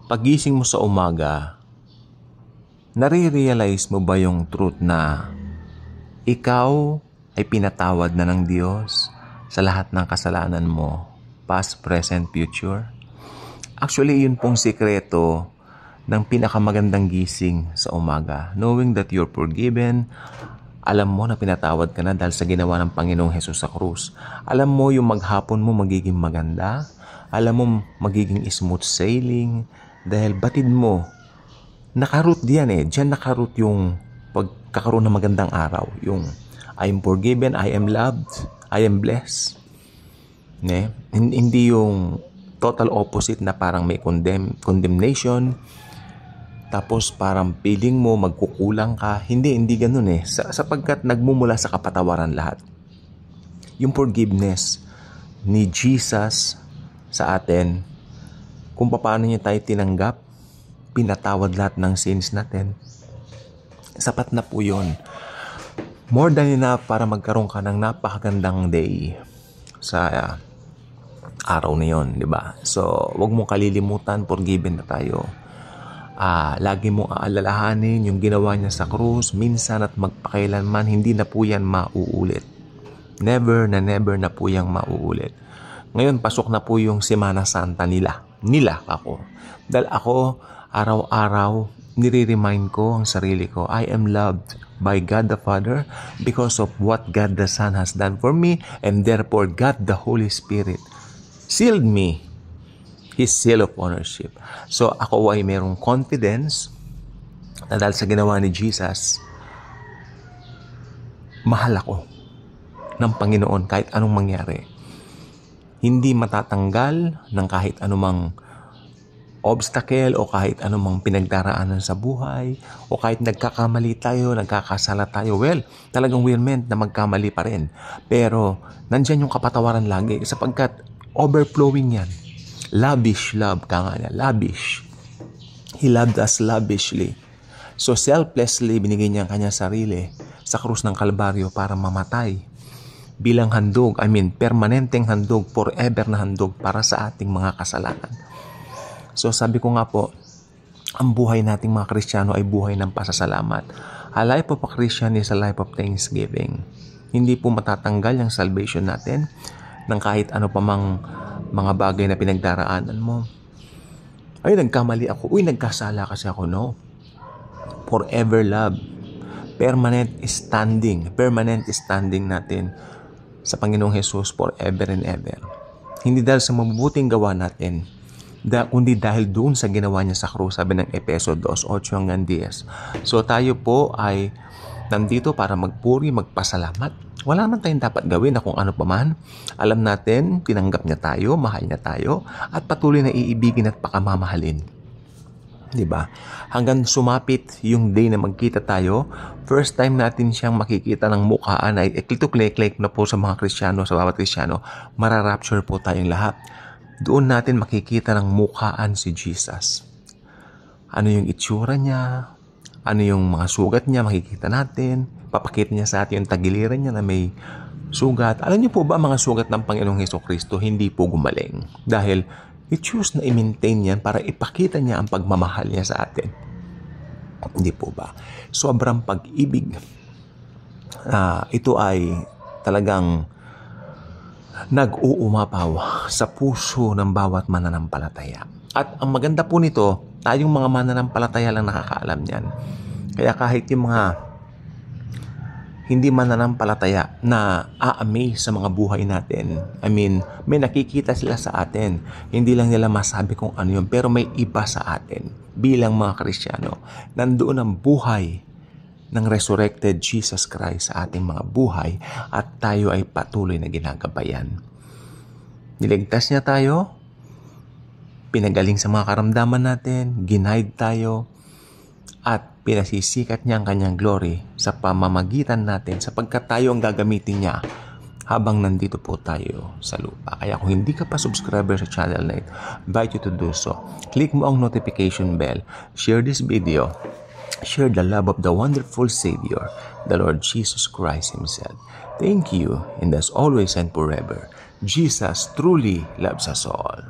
pagising mo sa umaga, nare-realize mo ba yung truth na ikaw ay pinatawad na ng Diyos sa lahat ng kasalanan mo, past, present, future? Actually, yun pong sikreto ng pinakamagandang gising sa umaga. Knowing that you're forgiven, alam mo na pinatawad ka na dahil sa ginawa ng Panginoong Hesus sa krus. Alam mo yung maghapon mo magiging maganda. Alam mo magiging smooth sailing dahil batid mo. Nakaroot diyan Diyan nakaroot yung pagkakaroon ng magandang araw. Yung I am forgiven, I am loved, I am blessed. Hindi yung total opposite na parang may condemnation. Tapos parang feeling mo magkukulang ka. Hindi ganun sapagkat nagmumula sa kapatawaran lahat. Yung forgiveness ni Jesus sa atin, kung paano niya tayo tinanggap, pinatawad lahat ng sins natin. Sapat na po yun. More than enough para magkaroon ka ng napakagandang day sa araw na yun, di ba? So, wag mong kalilimutan, forgiven na tayo. Lagi mong aalalahanin yung ginawa niya sa krus, minsan at magpakailanman, hindi na po yan mauulit. Never na po yang mauulit. Ngayon, pasok na po yung Semana Santa nila ako. Dahil ako, araw-araw, nire-remind ko ang sarili ko, I am loved by God the Father because of what God the Son has done for me, and therefore God the Holy Spirit sealed me His seal of ownership. So ako ay mayroong confidence na dahil sa ginawa ni Jesus, mahal ako ng Panginoon kahit anong mangyari. Hindi matatanggal ng kahit anumang obstacle o kahit anumang pinagdaraanan sa buhay o kahit nagkakamali tayo, nagkakasala tayo. Well, talagang we're meant na magkamali pa rin. Pero nandyan yung kapatawaran lagi sapagkat overflowing yan. Lavish love, lavish. He loved us lavishly. So selflessly, binigay niya ang kanyang sarili sa krus ng Kalbaryo para mamatay. Bilang handog, permanenteng handog, forever na handog para sa ating mga kasalanan. So sabi ko nga po, ang buhay nating mga Kristiyano ay buhay ng pasasalamat. A life of a Christian is a life of thanksgiving. Hindi po matatanggal yung salvation natin ng kahit ano pa mang mga bagay na pinagdaraanan mo. Ay, nagkamali ako. Uy, nagkasala kasi ako. No. Forever love. Permanent standing natin sa Panginoong Hesus forever and ever. Hindi dahil sa mabubuting gawa natin, kundi dahil doon sa ginawa niya sa krus, sabi ng Efeso 2:8-10. So tayo po ay nandito para magpuri, magpasalamat. Wala naman tayong dapat gawin na kung ano pa man. Alam natin, tinanggap niya tayo, mahal niya tayo, at patuloy na iibigin at pakamamahalin. Diba? Hanggang sumapit yung day na magkita tayo, first time natin siyang makikita ng mukhaan ay click na po sa mga Kristiyano, sa bawat Kristiyano, mararapture po tayong lahat. Doon natin makikita ng mukhaan si Jesus. Ano yung itsura niya, ano yung mga sugat niya, makikita natin. Papakita niya sa atin yung tagiliran niya na may sugat. Alam niyo po ba, mga sugat ng Panginoong Hesukristo hindi po gumaling. Dahil i-choose na i-maintain yan para ipakita niya ang pagmamahal niya sa atin. Hindi po ba? Sobrang pag-ibig. Ito ay talagang nag-uumapaw sa puso ng bawat mananampalataya. At ang maganda po nito, tayong mga mananampalataya lang nakakaalam niyan. Kaya kahit yung mga hindi mananampalataya na a-amaze sa mga buhay natin, may nakikita sila sa atin. Hindi lang nila masabi kung ano yun, pero may iba sa atin bilang mga Kristiyano. Nandoon ang buhay ng resurrected Jesus Christ sa ating mga buhay at tayo ay patuloy na ginagabayan. Niligtas niya tayo, pinagaling sa mga karamdaman natin, ginaid tayo, at pinasisikat niya ang kanyang glory sa pamamagitan natin sapagkat tayo ang gagamitin niya habang nandito po tayo sa lupa. Kaya kung hindi ka pa subscriber sa channel na ito, invite you to do so. Click mo ang notification bell, share this video, share the love of the wonderful Savior, the Lord Jesus Christ Himself. Thank you, and as always and forever, Jesus truly loves us all.